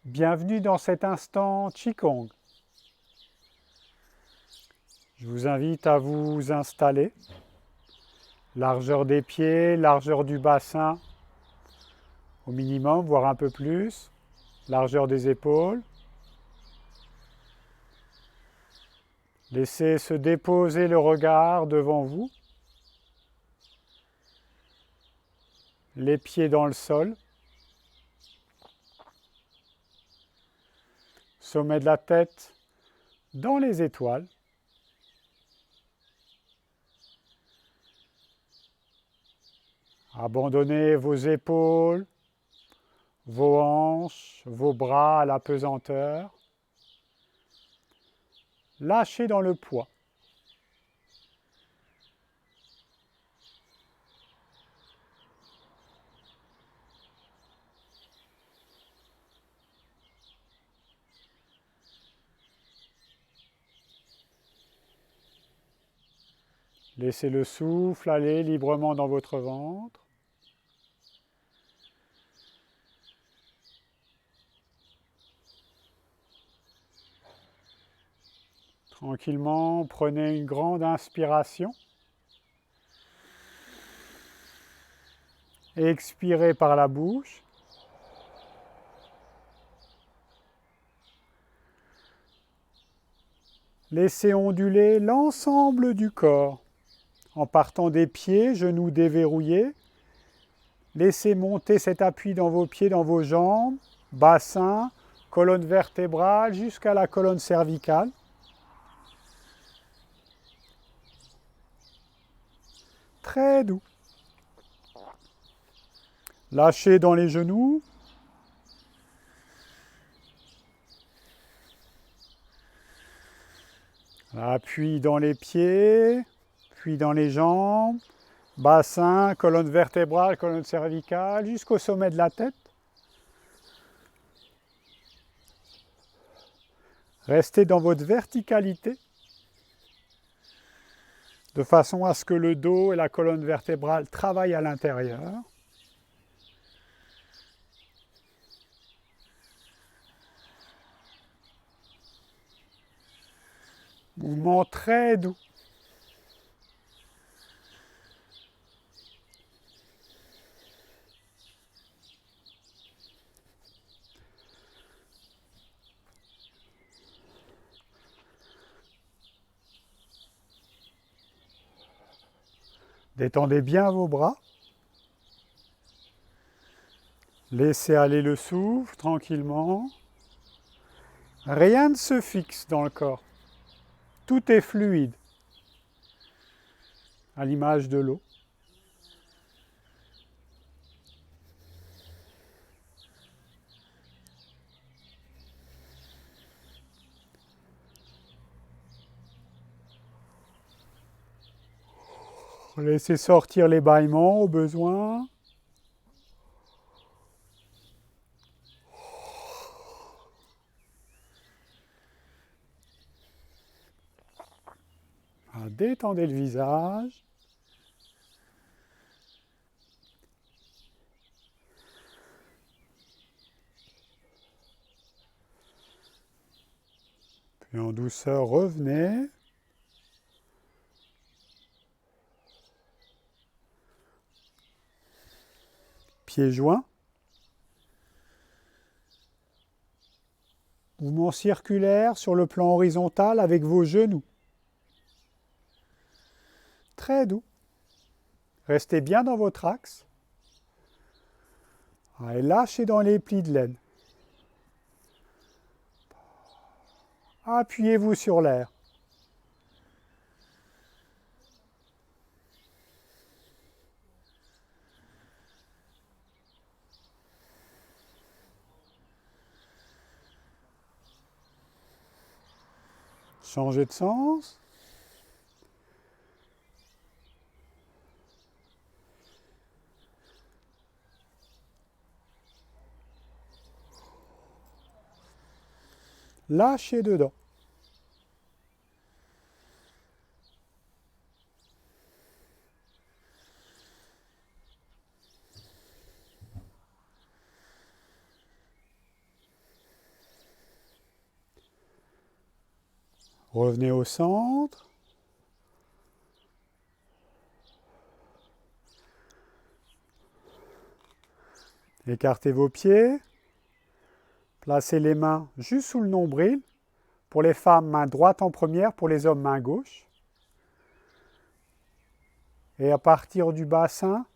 Bienvenue dans cet instant Qigong. Je vous invite à vous installer. Largeur des pieds, largeur du bassin au minimum, voire un peu plus. Largeur des épaules. Laissez se déposer le regard devant vous. Les pieds dans le sol. Sommet de la tête dans les étoiles. Abandonnez vos épaules, vos hanches, vos bras à la pesanteur. Lâchez dans le poids. Laissez le souffle aller librement dans votre ventre. Tranquillement, prenez une grande inspiration. Expirez par la bouche. Laissez onduler l'ensemble du corps. En partant des pieds, genoux déverrouillés. Laissez monter cet appui dans vos pieds, dans vos jambes, bassin, colonne vertébrale jusqu'à la colonne cervicale. Très doux. Lâchez dans les genoux. Appui dans les pieds, puis dans les jambes, bassin, colonne vertébrale, colonne cervicale, jusqu'au sommet de la tête. Restez dans votre verticalité, de façon à ce que le dos et la colonne vertébrale travaillent à l'intérieur. Mouvement très doux. Détendez bien vos bras. Laissez aller le souffle tranquillement. Rien ne se fixe dans le corps. Tout est fluide, à l'image de l'eau. Laissez sortir les bâillements au besoin. Détendez le visage. Puis en douceur, revenez. Pieds joints. Mouvement circulaire sur le plan horizontal avec vos genoux. Très doux. Restez bien dans votre axe. Et lâchez dans les plis de laine. Appuyez-vous sur l'air. Changez de sens. Lâchez dedans. Revenez au centre. Écartez vos pieds. Placez les mains juste sous le nombril. Pour les femmes, main droite en première, pour les hommes, main gauche. Et à partir du bassin,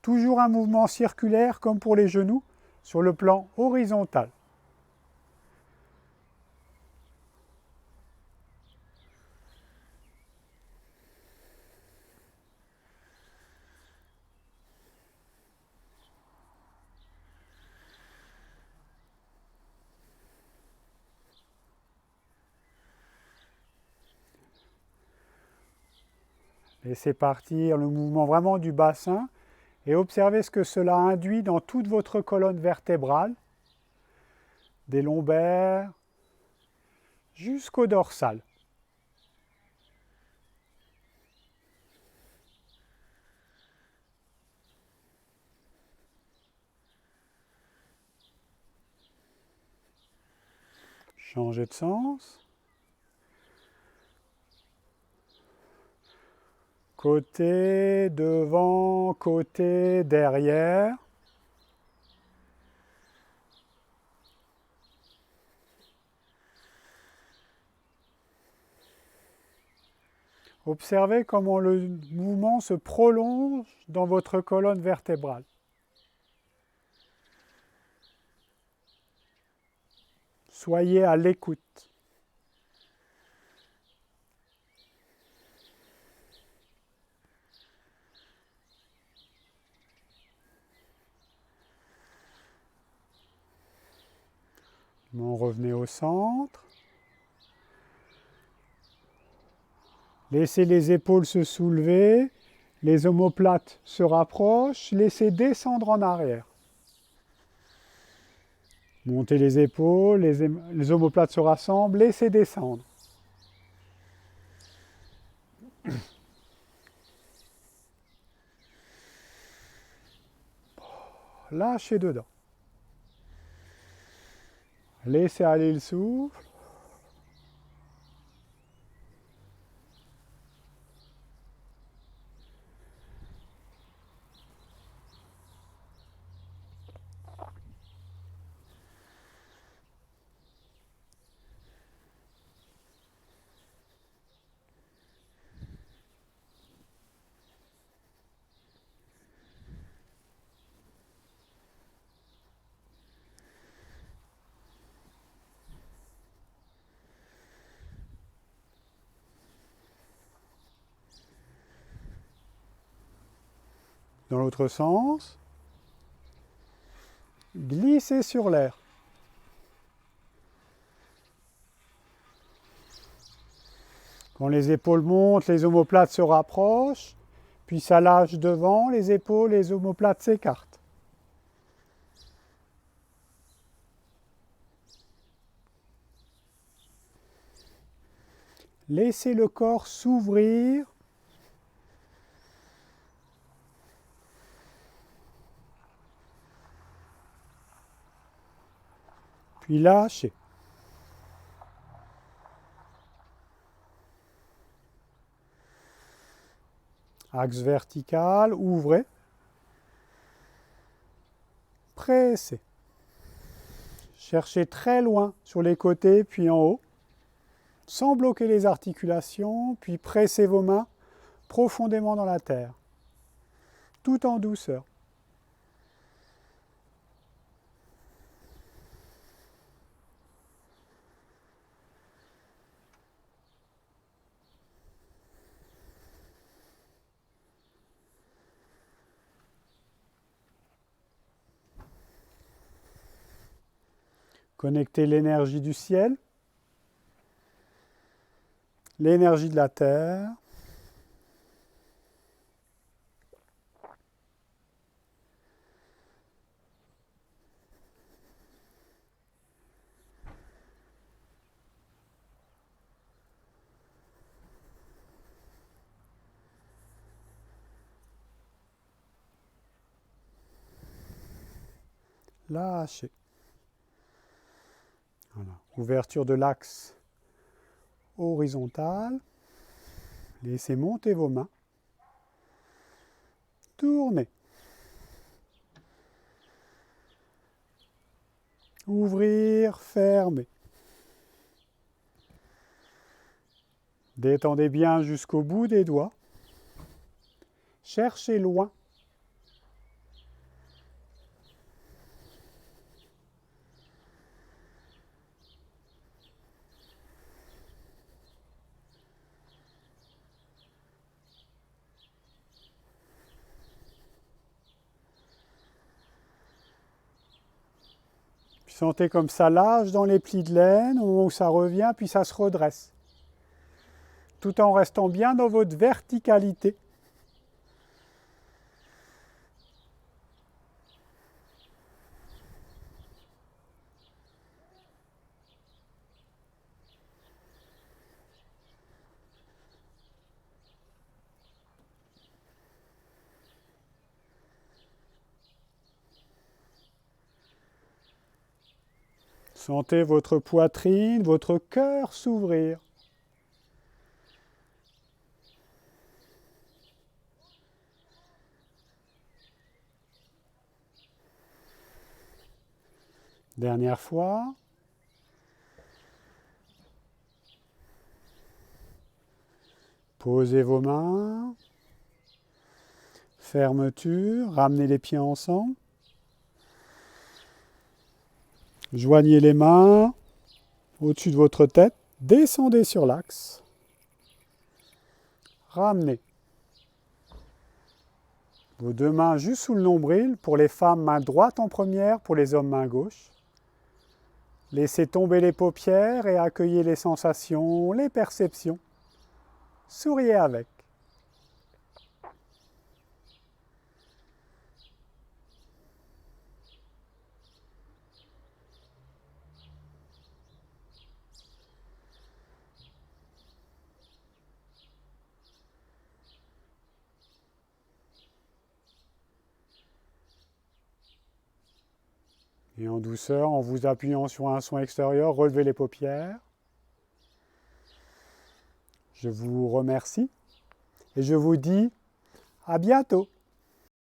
toujours un mouvement circulaire comme pour les genoux sur le plan horizontal. Laissez partir le mouvement vraiment du bassin et observez ce que cela induit dans toute votre colonne vertébrale, des lombaires jusqu'au dorsal. Changez de sens. Côté, devant, côté, derrière. Observez comment le mouvement se prolonge dans votre colonne vertébrale. Soyez à l'écoute. Revenez au centre. Laissez les épaules se soulever, les omoplates se rapprochent, laissez descendre en arrière. Montez les épaules, les omoplates se rassemblent, laissez descendre. Lâchez dedans. Laissez aller le souffle. Dans l'autre sens, glissez sur l'air. Quand les épaules montent, les omoplates se rapprochent, puis ça lâche devant, les épaules, les omoplates s'écartent. Laissez le corps s'ouvrir. Puis lâchez. Axe vertical, ouvrez. Pressez. Cherchez très loin sur les côtés, puis en haut, sans bloquer les articulations, puis pressez vos mains profondément dans la terre, tout en douceur. Connectez l'énergie du ciel, l'énergie de la terre. Lâchez. Voilà. Ouverture de l'axe horizontale. Laissez monter vos mains. Tournez. Ouvrir, fermer. Détendez bien jusqu'au bout des doigts. Cherchez loin. Puis sentez comme ça lâche dans les plis de laine, au moment où ça revient, puis ça se redresse. Tout en restant bien dans votre verticalité. Sentez votre poitrine, votre cœur s'ouvrir. Dernière fois. Posez vos mains. Fermeture. Ramenez les pieds ensemble. Joignez les mains au-dessus de votre tête. Descendez sur l'axe. Ramenez. Vos deux mains juste sous le nombril. Pour les femmes, main droite en première. Pour les hommes, main gauche. Laissez tomber les paupières et accueillez les sensations, les perceptions. Souriez avec. Et en douceur, en vous appuyant sur un son extérieur, relevez les paupières. Je vous remercie et je vous dis à bientôt.